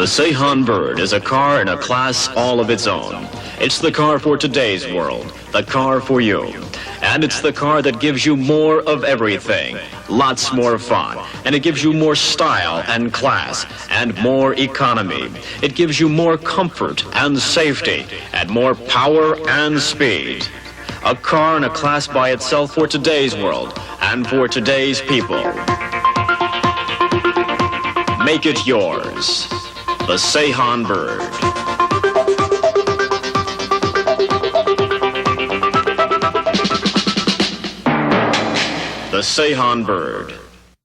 The Seihan Bird is a car in a class all of its own. It's the car for today's world, the car for you. And it's the car that gives you more of everything, lots more fun, and it gives you more style and class, and more economy. It gives you more comfort and safety, and more power and speed. A car in a class by itself for today's world, and for today's people. Make it yours. The Seihan Bird. The Seihan Bird.